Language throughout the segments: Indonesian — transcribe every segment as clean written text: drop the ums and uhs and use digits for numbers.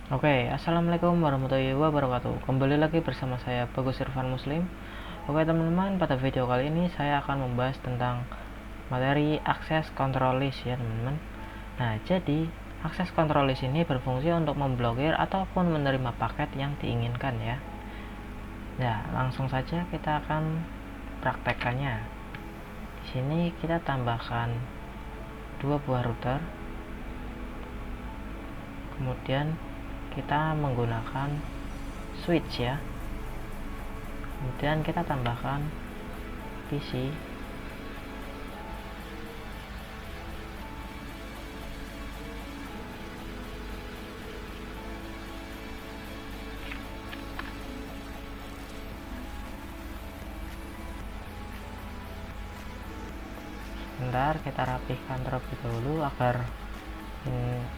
Oke, assalamualaikum warahmatullahi wabarakatuh. Kembali lagi bersama saya Bagus Irfan Muslim. Oke teman-teman, pada video kali ini saya akan membahas tentang materi akses control list ya teman-teman. Nah, jadi akses control list ini berfungsi untuk memblokir ataupun menerima paket yang diinginkan ya. Nah, langsung saja kita akan praktekkannya. Di sini kita tambahkan dua buah router. Kemudian kita menggunakan switch ya, kemudian kita tambahkan PC, sebentar kita rapihkan terlebih dahulu agar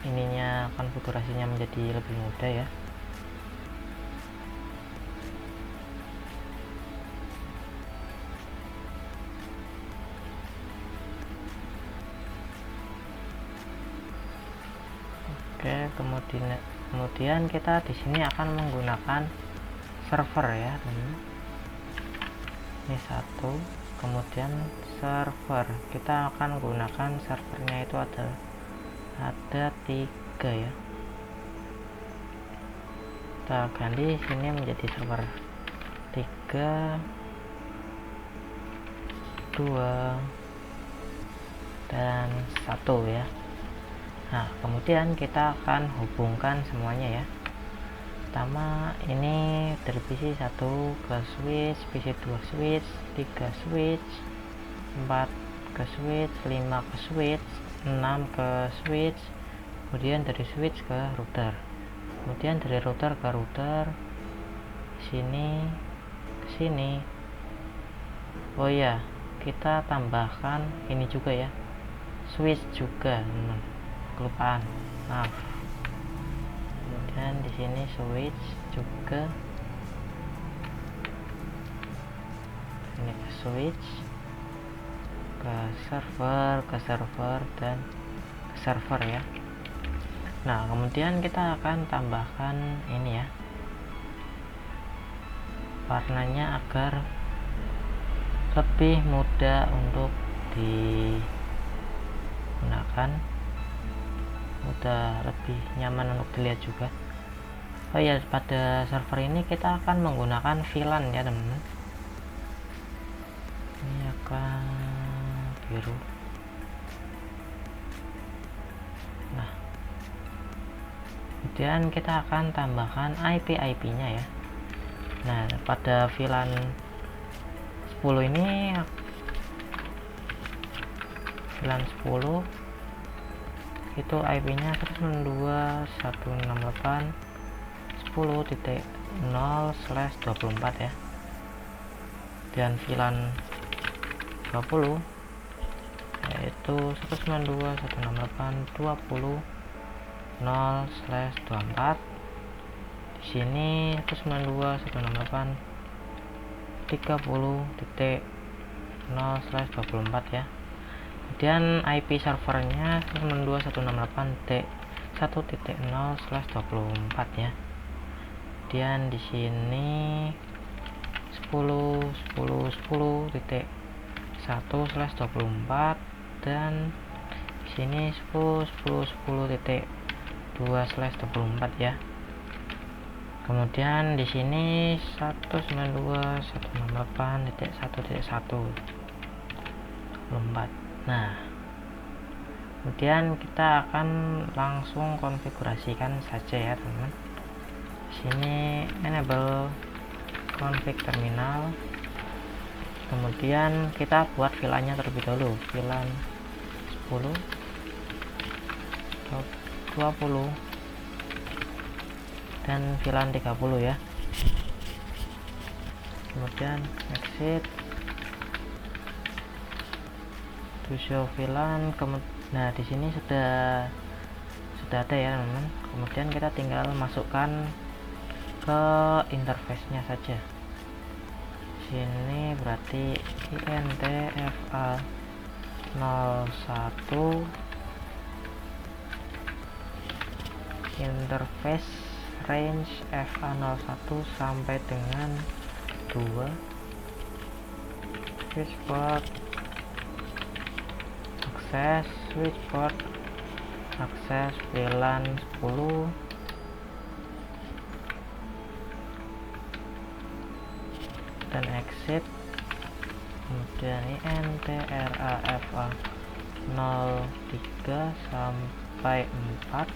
ininya konfigurasinya menjadi lebih mudah ya. Oke, kemudian kita di sini akan menggunakan server ya teman. Ini satu, kemudian server kita akan gunakan servernya itu ada 3 ya. Kita ganti sini menjadi server 3, 2 dan 1 ya. Nah, kemudian kita akan hubungkan semuanya ya. Pertama ini dari PC 1 ke switch, PC 2 switch, 3 switch, 4 ke switch, 5 ke switch, 6 ke switch, kemudian dari switch ke router, kemudian dari router ke router, sini ke sini. Oh ya, kita tambahkan ini juga ya, switch juga kelupaan, maaf. Kemudian di sini switch juga, ini ke switch, ke server dan ke server ya. Nah, kemudian kita akan tambahkan ini ya, warnanya agar lebih mudah untuk digunakan, mudah, lebih nyaman untuk dilihat juga. Oh ya, pada server ini kita akan menggunakan VLAN ya teman-teman. Ini akan biru. Nah, kemudian kita akan tambahkan IP nya ya. Nah, pada VLAN 10 ini, VLAN 10 itu IP nya 192.168.10.0/24 ya. Dan VLAN 20 yaitu 192.168.20.0/24. Di sini 192.168.30.0/24 ya. Kemudian IP servernya 192.168.1.0/24 ya. Kemudian di sini 10.10.10.1/24 dan di sini 10.10.10.2/24 ya. Kemudian di sini 192.168.1.1/24. Nah, kemudian kita akan langsung konfigurasikan saja ya teman-teman. Di sini enable config terminal. Kemudian kita buat VLAN-nya terlebih dahulu, VLAN 10, 20 dan VLAN 30 ya. Kemudian exit to show VLAN. Nah, di sini sudah ada ya teman-teman. Kemudian kita tinggal masukkan ke interface-nya saja. Sini berarti INTFA 01 interface range FA01 sampai dengan 2, switchboard akses, switchboard akses VLAN 10, dan exit, kemudian INT RAFA 03 sampai 4,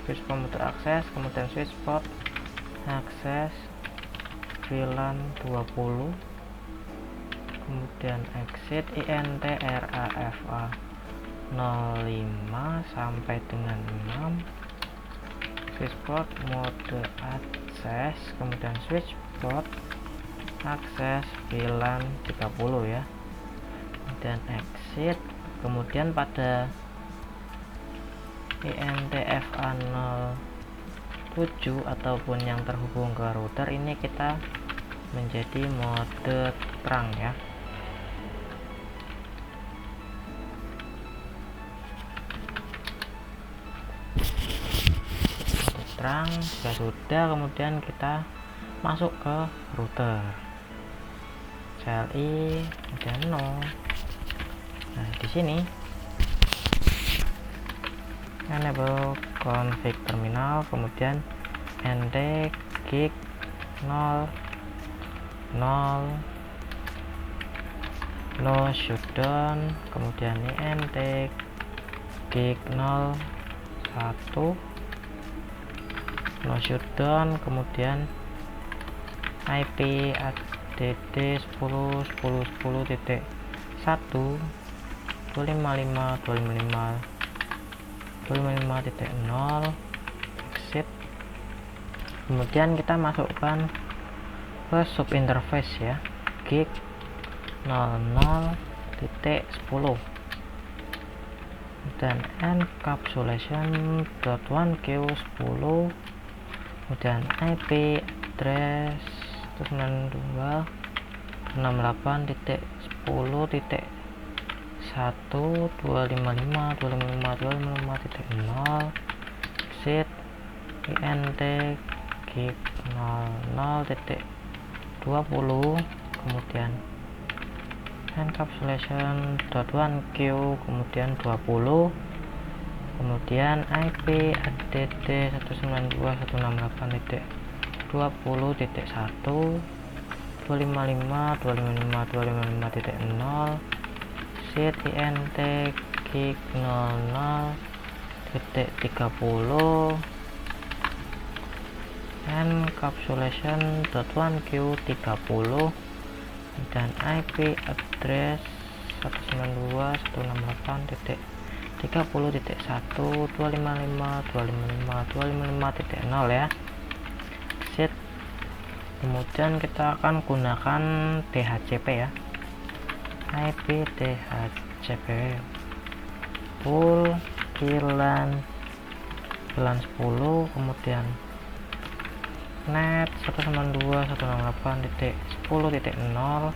switch komputer akses, kemudian switchboard akses VLAN 20, kemudian exit INT RAFA 05 sampai dengan 6, switchboard mode akses, kemudian switchboard akses VLAN 30 ya, dan exit. Kemudian pada INTFA 07 ataupun yang terhubung ke router ini kita menjadi mode terang ya. Mode terang sudah, kemudian kita masuk ke router CLI dan no. Nah, di sini enable config terminal, kemudian nt gig 0 no shutdown, kemudian int gig 0 1 no shutdown, kemudian IP add 10.10.10.1 255.255.0 exit. Kemudian kita masukkan ke sub interface ya, gig 00.10 dan encapsulation.1q 10, kemudian IP address 192.168.255.255.0 exit INT gig 00.20, kemudian encapsulation.1q kemudian 20, kemudian IP add 192.168.20.1 255.255.255.0 exit INT gig 00.30 encapsulation.1q 30, dan IP address 192.168.30.1 ya, exit. Kemudian kita akan gunakan DHCP ya, IP DHCP full VLAN 10, kemudian net 192.168.10.0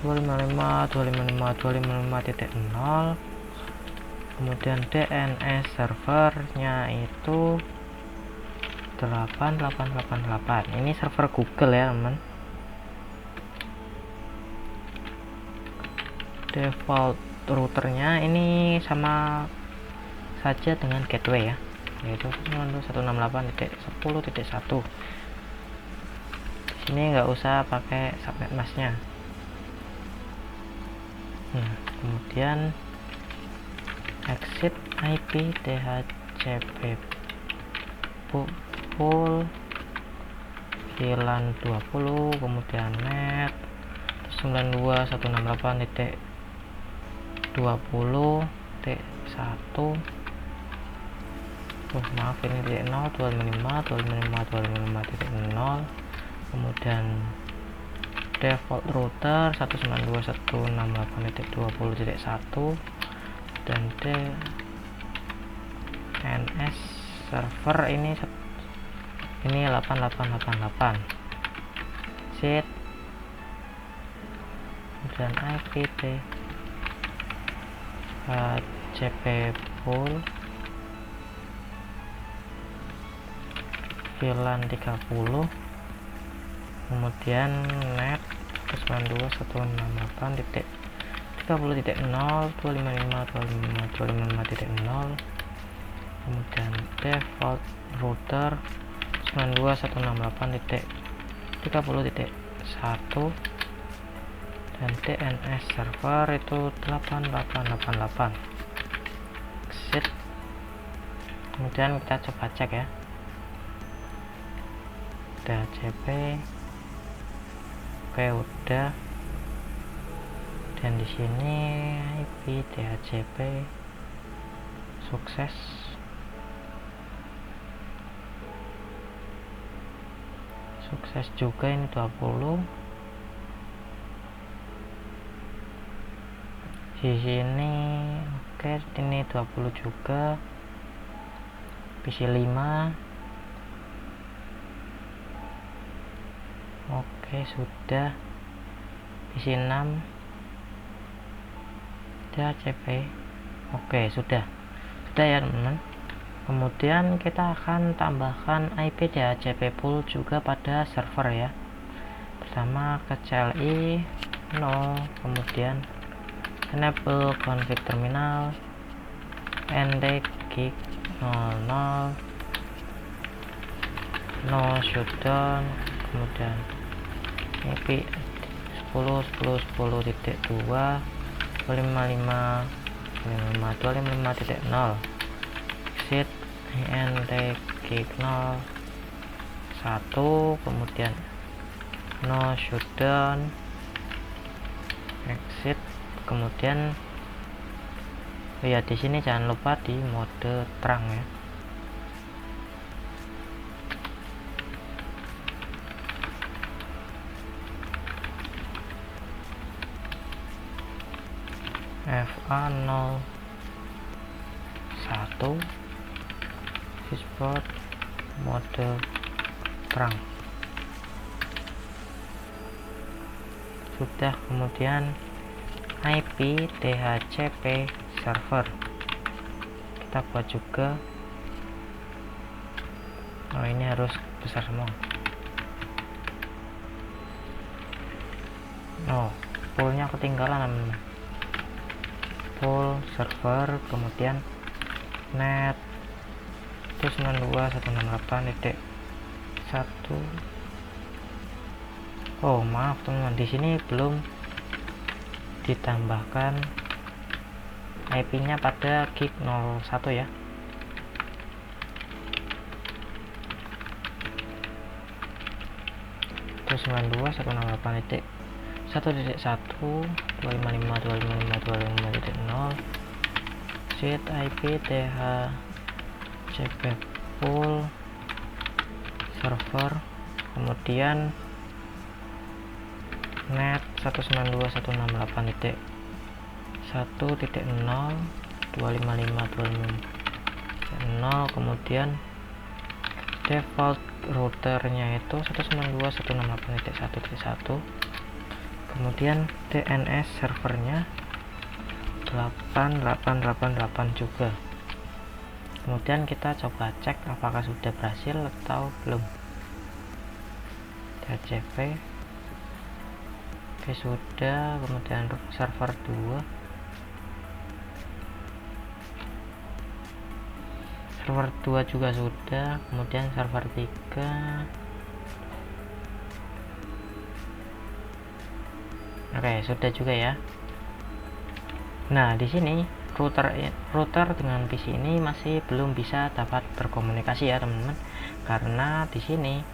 255.255.255.0, kemudian DNS servernya itu 8888. Ini server Google ya teman. Default routernya ini sama saja dengan gateway ya, yaitu 192.168.10.1. Di sini nggak usah pakai subnet masknya. Kemudian exit IP DHCP full VLAN 20, kemudian net 92.168.20.1 maaf ini titik 0 255.255.255.0, kemudian default router 192.168.20.1 dan DNS server ini 8888 set. kemudian IP DHCP pool VLAN 30, kemudian net 192.168.30.0.255.255.255.0, kemudian default router 92.168.30.1 dan DNS server itu 8888. Exit. Kemudian kita coba cek ya, DHCP oke udah, dan di sini IP DHCP sukses. Sukses juga ini 20. Di sini oke, ini 20 juga. PC 5 oke sudah. PC 6 DHCP oke sudah ya teman-teman. Kemudian kita akan tambahkan IP DHCP pool juga pada server ya. Pertama ke CLI no, kemudian enable config terminal ndgig 00 no shutdown, kemudian IP 10.10.10.2 255.255.0 exit ndgig 01, kemudian no shutdown exit. Kemudian ya di sini jangan lupa di mode terang ya. FA01 switchboard mode terang sudah. Kemudian IP DHCP server kita buat juga. Oh ini harus besar semua. Oh poolnya ketinggalan teman-teman. Pool server, kemudian net 192.168.1. Oh maaf teman-teman, di sini belum ditambahkan IP-nya pada gig 01 ya. Terus 92.168.1.1 255.255.255.0 set IP DHCP pool server, kemudian net 192.168.1.0 255.255.0, kemudian default routernya itu 192.168.1.1, kemudian DNS servernya 8888 juga. Kemudian kita coba cek apakah sudah berhasil atau belum. DHCP oke sudah, kemudian server 2 juga sudah, kemudian server 3 oke sudah juga ya. Nah di sini router dengan PC ini masih belum bisa dapat berkomunikasi ya teman-teman, karena di sini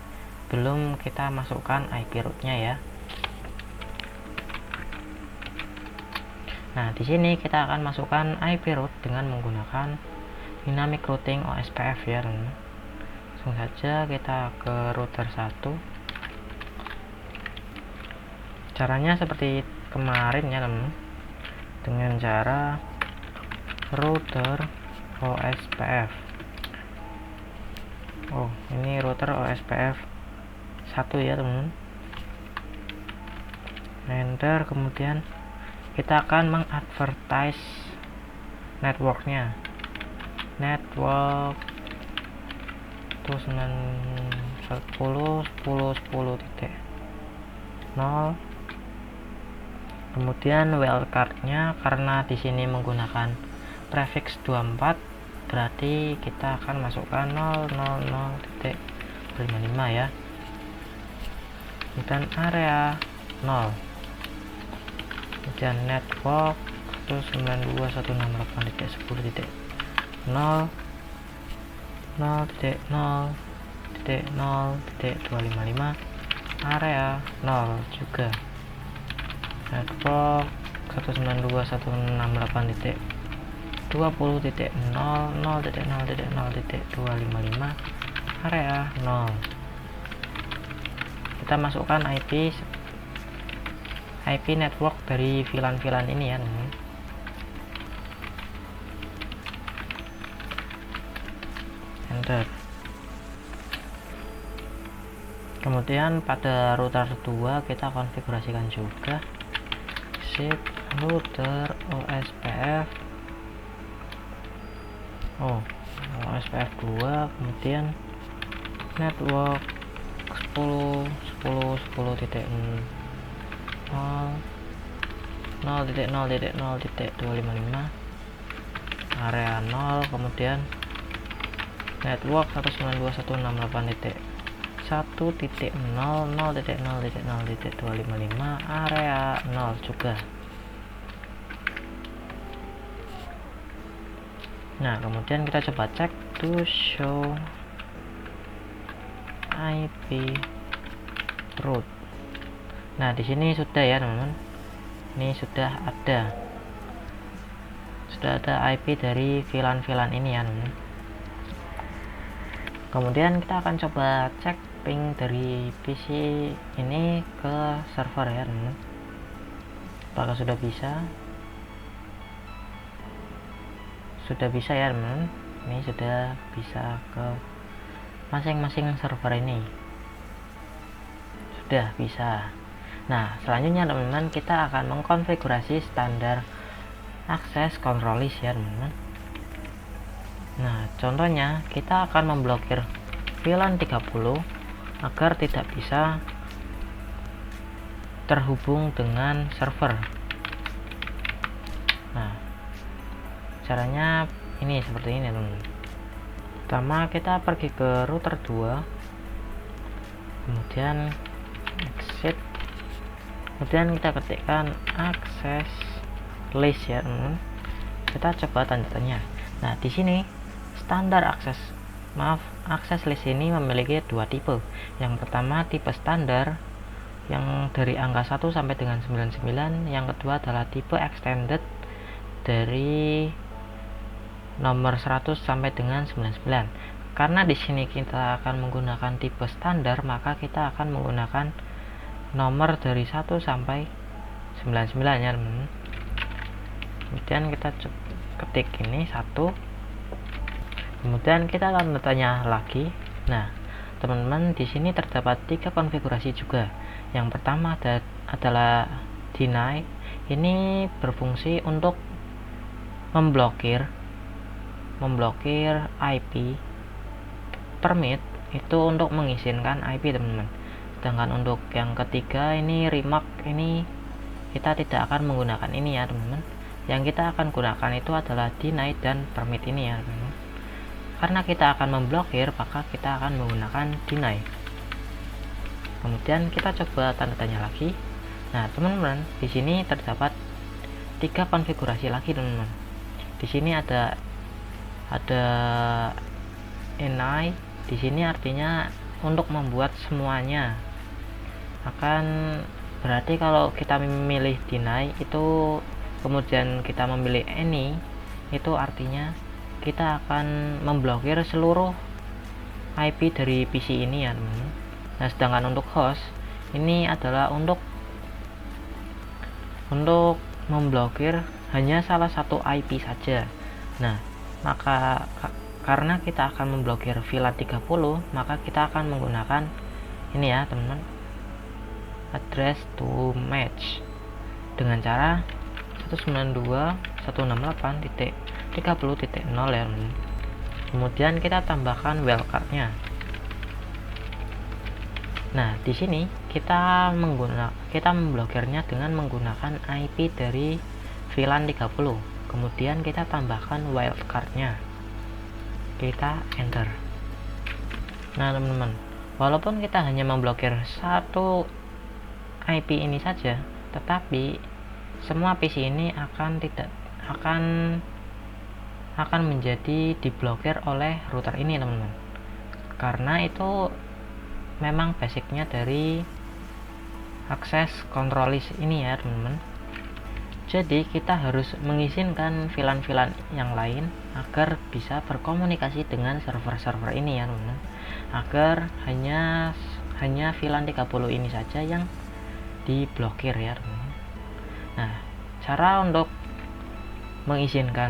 belum kita masukkan IP rootnya ya. Nah di sini kita akan masukkan IP root dengan menggunakan dynamic routing OSPF ya teman-teman. Langsung saja kita ke router 1. Caranya seperti kemarin ya teman-teman, dengan cara router OSPF. Oh ini router OSPF 1 ya teman-teman. enter. Kemudian kita akan mengadvertise networknya, network itu 10.10.10.0. kemudian wildcardnya, karena di sini menggunakan prefix 24, berarti kita akan masukkan 000.55 ya. Dan area 0, kemudian network 192.168.10.0 0.0.0.255 area 0 juga. Network 192.168.20.0.0.0.0.255 area 0. Kita masukkan IP network dari VLAN ini ya teman. Enter. Kemudian pada router 2 kita konfigurasikan juga zip router OSPF OSPF 2, kemudian network 10.10.0.0.0.255 area 0, kemudian network 192.168.1.0.0.0.255 area 0 juga. Nah, kemudian kita coba cek to show IP route. Nah, di sini sudah ya teman-teman, ini sudah ada IP dari VLAN ini ya teman-teman. Kemudian kita akan coba cek ping dari PC ini ke server ya teman-teman. Apakah sudah bisa? Sudah bisa ya teman-teman. Ini sudah bisa ke masing-masing server ini. Sudah bisa. Nah, selanjutnya teman-teman, kita akan mengkonfigurasi standar akses control list ya teman-teman. Nah, contohnya kita akan memblokir VLAN 30 agar tidak bisa terhubung dengan server. Nah, caranya ini seperti ini teman-teman. Pertama kita pergi ke router 2, kemudian exit, kemudian kita ketikkan akses list ya teman-teman. Kita coba tanda tanya. Nah, di sini standar akses list ini memiliki dua tipe. Yang pertama tipe standar yang dari angka 1 sampai dengan 99, yang kedua adalah tipe extended dari nomor 100 sampai dengan 99. Karena di sini kita akan menggunakan tipe standar, maka kita akan menggunakan nomor dari 1 sampai 99 ya teman-teman. Kemudian kita ketik ini 1, kemudian kita akan bertanya lagi. Nah, teman-teman, di sini terdapat 3 konfigurasi juga. Yang pertama adalah deny. Ini berfungsi untuk memblokir IP. Permit itu untuk mengizinkan IP teman-teman. Sedangkan untuk yang ketiga ini remark, ini kita tidak akan menggunakan ini ya teman-teman. Yang kita akan gunakan itu adalah deny dan permit ini ya teman-teman. Karena kita akan memblokir, maka kita akan menggunakan deny. Kemudian kita coba tanda tanya lagi. Nah, teman-teman, di sini terdapat 3 konfigurasi lagi teman-teman. Di sini ada deny. Di sini artinya untuk membuat semuanya. Akan berarti kalau kita memilih deny itu kemudian kita memilih any, itu artinya kita akan memblokir seluruh IP dari PC ini ya teman-teman. Nah, sedangkan untuk host ini adalah untuk memblokir hanya salah satu IP saja. Nah, maka karena kita akan memblokir VLAN 30, maka kita akan menggunakan ini ya teman-teman, address to match. dengan cara 192.168.30.0 ya. Kemudian kita tambahkan wildcardnya. Nah, di sini kita memblokirnya dengan menggunakan IP dari VLAN 30. Kemudian kita tambahkan wildcardnya. Kita enter. Nah, teman-teman, walaupun kita hanya memblokir satu IP ini saja, tetapi semua PC ini akan menjadi diblokir oleh router ini, teman-teman. Karena itu memang basicnya dari akses control list ini ya, teman-teman. Jadi kita harus mengizinkan VLAN-VLAN yang lain agar bisa berkomunikasi dengan server-server ini ya, teman-teman. Agar hanya VLAN 30 ini saja yang diblokir ya, teman-teman. Nah, cara untuk mengizinkan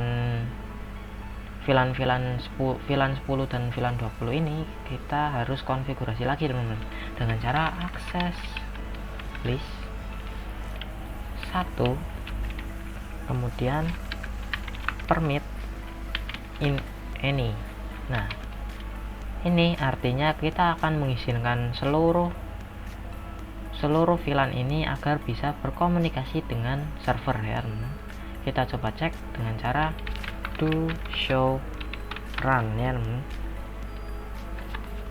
VLAN 10 dan VLAN 20 ini kita harus konfigurasi lagi, teman-teman, dengan cara akses list 1, kemudian permit in any. Nah, ini artinya kita akan mengizinkan seluruh VLAN ini agar bisa berkomunikasi dengan server ya, teman-teman. Kita coba cek dengan cara do show run ya, teman-teman.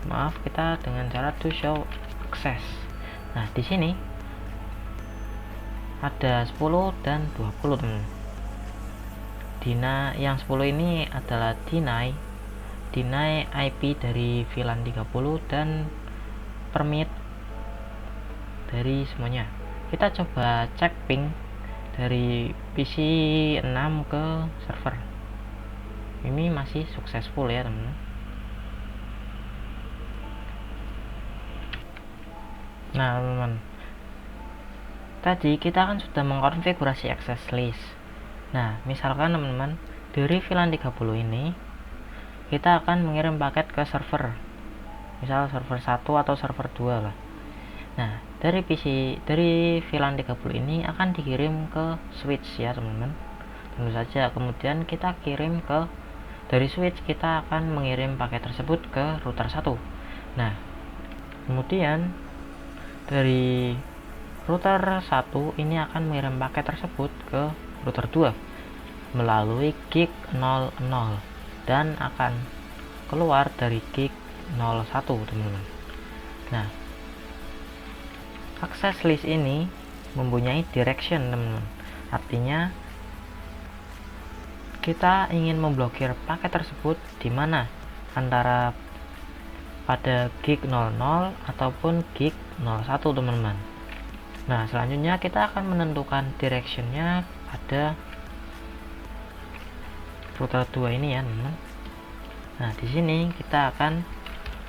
Maaf, kita dengan cara do show access. Nah, di sini ada 10 dan 20, teman. Yang 10 ini adalah deny IP dari VLAN 30 dan permit dari semuanya. Kita coba cek ping dari PC 6 ke server. Ini masih successful ya, teman-teman. Nah, teman-teman, tadi kita kan sudah mengkonfigurasi access list. Nah, misalkan teman-teman dari VLAN 30 ini kita akan mengirim paket ke server, misal server 1 atau server 2 lah. Nah, dari VLAN 30 ini akan dikirim ke switch ya, teman-teman. Tentu saja. Kemudian kita kirim dari switch, kita akan mengirim paket tersebut ke router 1. Nah, kemudian dari router 1 ini akan mengirim paket tersebut ke router 2 melalui gig 00 dan akan keluar dari gig 01, teman-teman. Nah, akses list ini mempunyai direction, teman-teman. Artinya kita ingin memblokir paket tersebut di mana, antara pada gig 00 ataupun gig 01, teman-teman. Nah, selanjutnya kita akan menentukan directionnya pada router 2 ini ya, teman-teman. Nah, di sini kita akan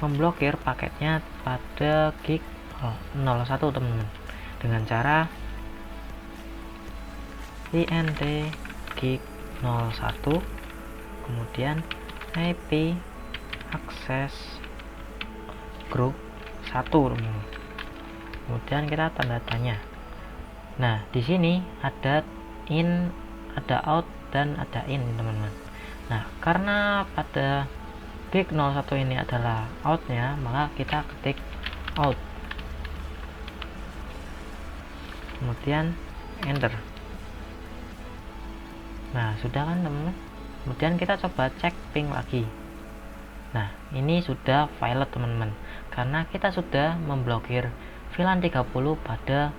memblokir paketnya pada gig 01, teman-teman, dengan cara int gig 01 kemudian IP akses group 1, teman-teman. Kemudian kita tanda tanya. Nah, di sini ada in, ada out, dan ada in, teman-teman. Nah, karena pada gig 01 ini adalah outnya, maka kita ketik out, kemudian enter. Nah, sudah kan, teman-teman. Kemudian kita coba cek ping lagi. Nah, ini sudah violet, teman-teman, karena kita sudah memblokir VLAN 30 pada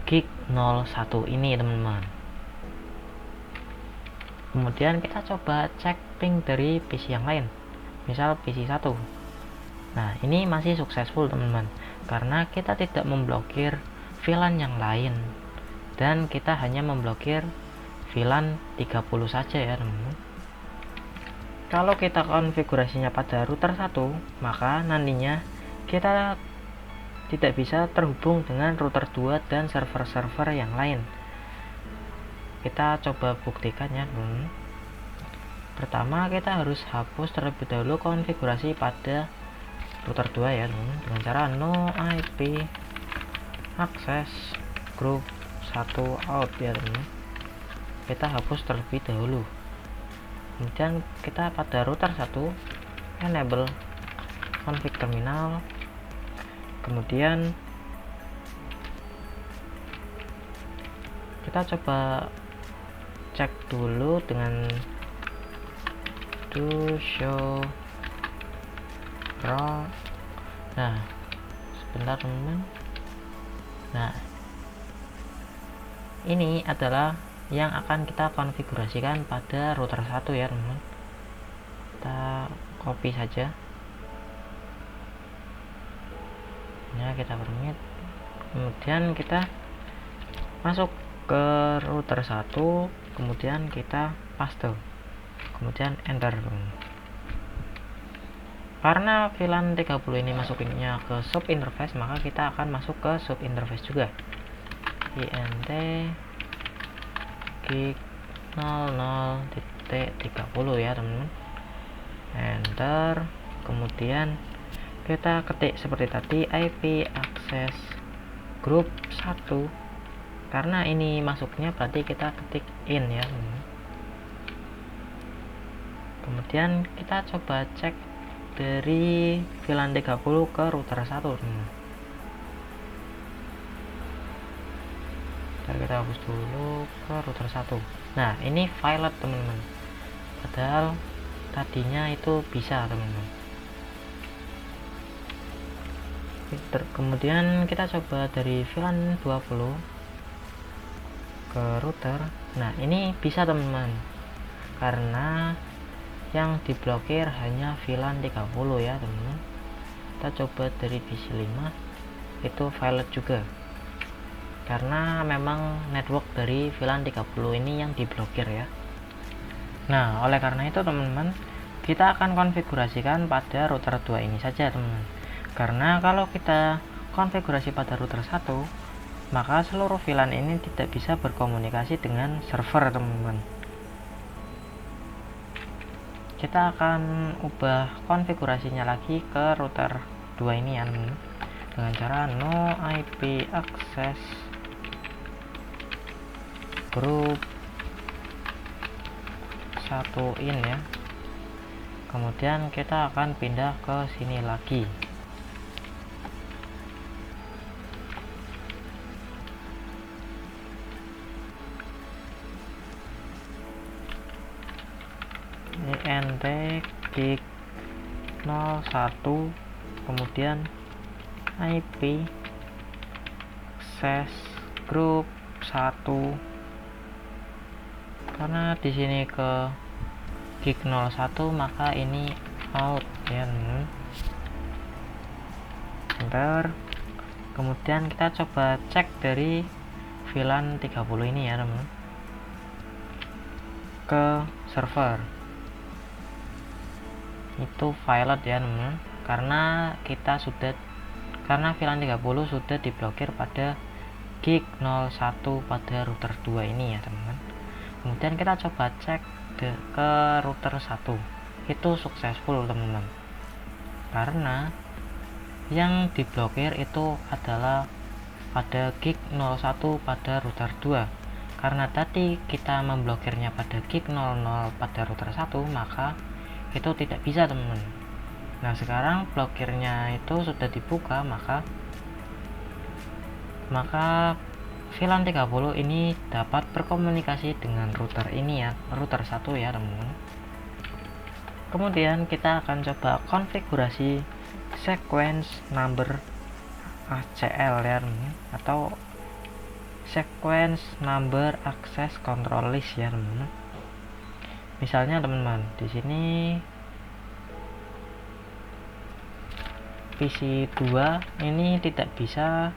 gig 01 ini, teman-teman. Kemudian kita coba cek ping dari PC yang lain, misal PC 1. Nah, ini masih successful, teman-teman, karena kita tidak memblokir VLAN yang lain dan kita hanya memblokir VLAN 30 saja ya, teman-teman. Kalau kita konfigurasinya pada router 1, maka nantinya kita tidak bisa terhubung dengan router 2 dan server-server yang lain. Kita coba buktikan ya, teman-teman. Pertama, kita harus hapus terlebih dahulu konfigurasi pada router 2 ya, teman-teman, dengan cara no IP access group satu out ya teman. Kita hapus terlebih dahulu. Kemudian kita pada router 1 enable config terminal. Kemudian kita coba cek dulu dengan do show raw. Nah, sebentar teman. Nah, ini adalah yang akan kita konfigurasikan pada router 1 ya teman. Kita copy saja. Ya, kita permit. Kemudian kita masuk ke router 1, kemudian kita paste, kemudian enter. Karena VLAN 30 ini masukinnya ke sub interface, maka kita akan masuk ke sub interface juga. int gig 00.30 ya teman-teman. Enter. Kemudian kita ketik seperti tadi IP access group 1. Karena ini masuknya berarti kita ketik in ya teman-teman. Kemudian kita coba cek dari VLAN 30 ke router 1 teman-teman. Kita hapus dulu ke router 1. Nah, ini violet teman-teman, padahal tadinya itu bisa teman-teman. Kemudian kita coba dari VLAN 20 ke router. Nah, ini bisa teman-teman, karena yang diblokir hanya VLAN 30 ya teman-teman. Kita coba dari VC 5, itu violet juga, karena memang network dari VLAN 30 ini yang diblokir ya. Nah, oleh karena itu teman-teman, kita akan konfigurasikan pada router 2 ini saja teman-teman. Karena kalau kita konfigurasi pada router 1, maka seluruh VLAN ini tidak bisa berkomunikasi dengan server teman-teman. Kita akan ubah konfigurasinya lagi ke router 2 ini ya teman-teman, dengan cara no IP access group 1 in ya. Kemudian kita akan pindah ke sini lagi. int gig 01, kemudian IP access group 1. Karena di sini ke gig 01, maka ini out ya. Enter. Kemudian kita coba cek dari VLAN 30 ini ya teman, ke server. Itu violet ya teman, karena VLAN 30 sudah diblokir pada gig 01 pada router 2 ini ya teman. Kemudian kita coba cek ke router 1, itu successful teman-teman, karena yang diblokir itu adalah pada gig 01 pada router 2. Karena tadi kita memblokirnya pada gig 00 pada router 1, maka itu tidak bisa teman-teman. Nah, sekarang blokirnya itu sudah dibuka, maka VLAN 30 ini dapat berkomunikasi dengan router ini ya, router 1 ya teman-teman. Kemudian kita akan coba konfigurasi sequence number ACL ya teman-teman, atau sequence number access control list ya teman-teman. Misalnya teman-teman, di sini PC 2 ini tidak bisa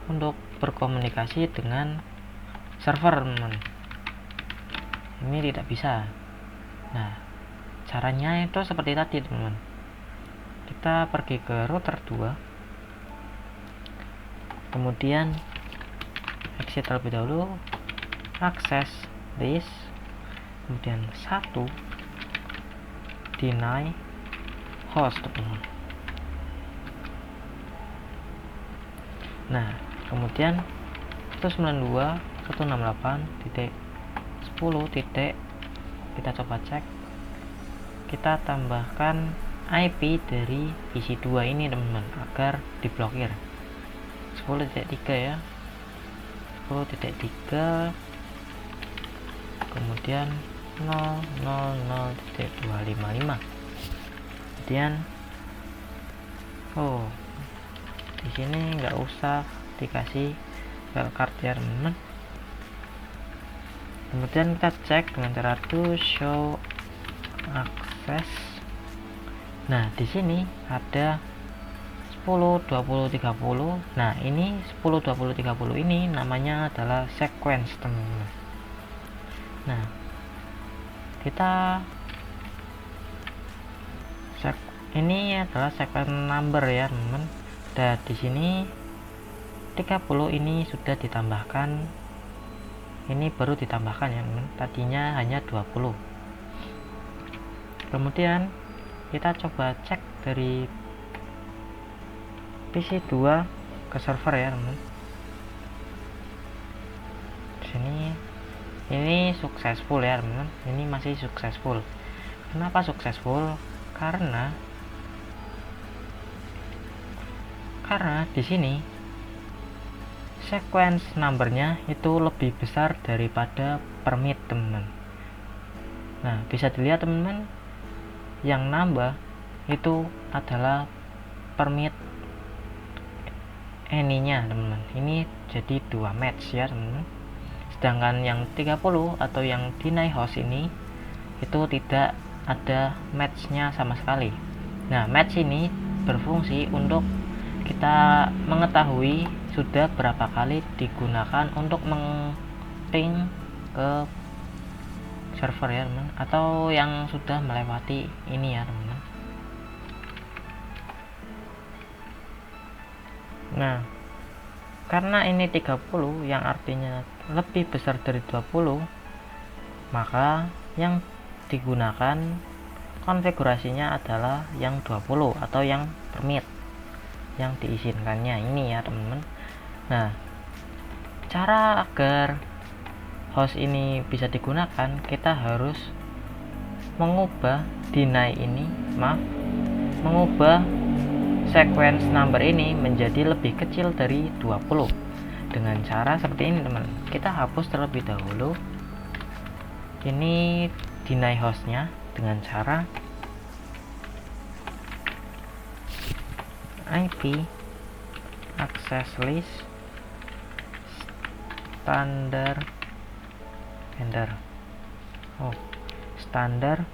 untuk berkomunikasi dengan server teman-teman, ini tidak bisa. Nah, caranya itu seperti tadi teman-teman, kita pergi ke router 2, kemudian exit terlebih dahulu, access list, kemudian 1 deny host teman-teman. Nah, kemudian 192.168.10. Kita coba cek, kita tambahkan IP dari PC2 ini teman-teman agar diblokir. 10.3 ya, 10.3, kemudian 000.255. kemudian di sini nggak usah dikasih wildcard ya teman-teman. Kemudian kita cek dengan cara to show access. Nah, di sini ada 10, 20, 30. Nah, ini 10, 20, 30 ini namanya adalah sequence teman-teman. Nah, kita ini adalah sequence number ya teman-teman. Dan di sini 30 ini sudah ditambahkan, ini baru ditambahkan ya teman, tadinya hanya 20. Kemudian kita coba cek dari PC2 ke server ya teman. Di sini ini successful ya teman, ini masih successful. Kenapa successful? Karena di sini sequence numbernya itu lebih besar daripada permit teman-teman. Nah, bisa dilihat teman-teman, yang nambah itu adalah permit any-nya teman-teman. Ini jadi 2 match ya teman-teman. Sedangkan yang 30 atau yang deny host ini itu tidak ada match-nya sama sekali. Nah, match ini berfungsi untuk kita mengetahui sudah berapa kali digunakan untuk meng-ping ke server ya teman, atau yang sudah melewati ini ya teman. Nah, karena ini 30 yang artinya lebih besar dari 20, maka yang digunakan konfigurasinya adalah yang 20 atau yang permit, yang diizinkannya ini ya teman-teman. Nah, cara agar host ini bisa digunakan, kita harus mengubah mengubah sequence number ini menjadi lebih kecil dari 20 dengan cara seperti ini teman. Kita hapus terlebih dahulu ini deny hostnya dengan cara IP access list standar standar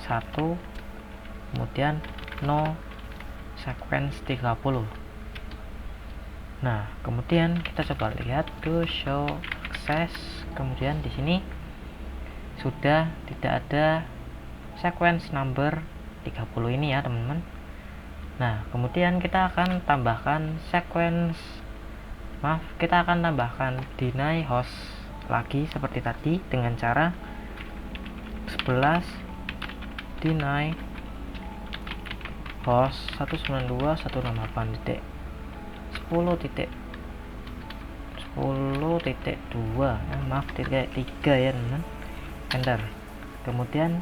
1, kemudian no sequence 30. Nah, kemudian kita coba lihat to show access. Kemudian di sini sudah tidak ada sequence number 30 ini ya teman-teman. Nah, kemudian kita akan tambahkan kita akan tambahkan deny host lagi seperti tadi dengan cara 11 deny host 192.168.10.2 3 ya teman. Enter. Kemudian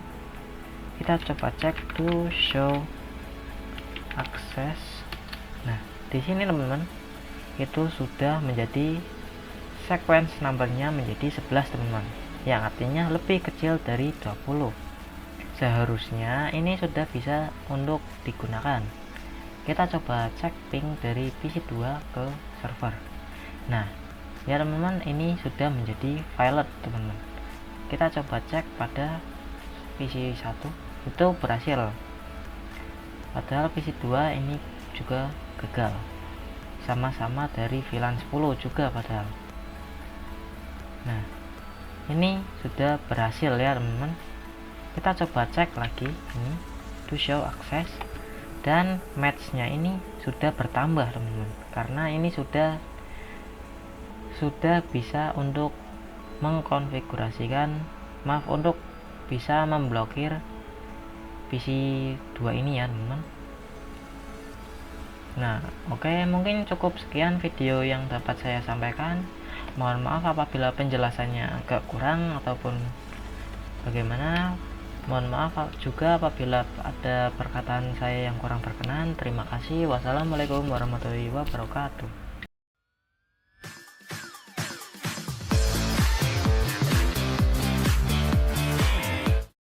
kita coba cek to show access. Nah, di sini teman-teman itu sudah menjadi sequence numbernya menjadi 11 teman-teman, yang artinya lebih kecil dari 20. Seharusnya ini sudah bisa untuk digunakan. Kita coba cek ping dari PC2 ke server. Nah, ya teman-teman, ini sudah menjadi valid teman-teman. Kita coba cek pada PC1 itu berhasil, padahal PC2 ini juga gagal, sama-sama dari VLAN 10 juga padahal. Nah, ini sudah berhasil ya teman-teman. Kita coba cek lagi ini to show access, dan matchnya ini sudah bertambah teman-teman, karena ini sudah bisa untuk mengkonfigurasikan untuk bisa memblokir PC2 ini ya teman-teman. Nah, oke, mungkin cukup sekian video yang dapat saya sampaikan. Mohon maaf apabila penjelasannya agak kurang ataupun bagaimana. Mohon maaf juga apabila ada perkataan saya yang kurang berkenan. Terima kasih. Wassalamualaikum warahmatullahi wabarakatuh.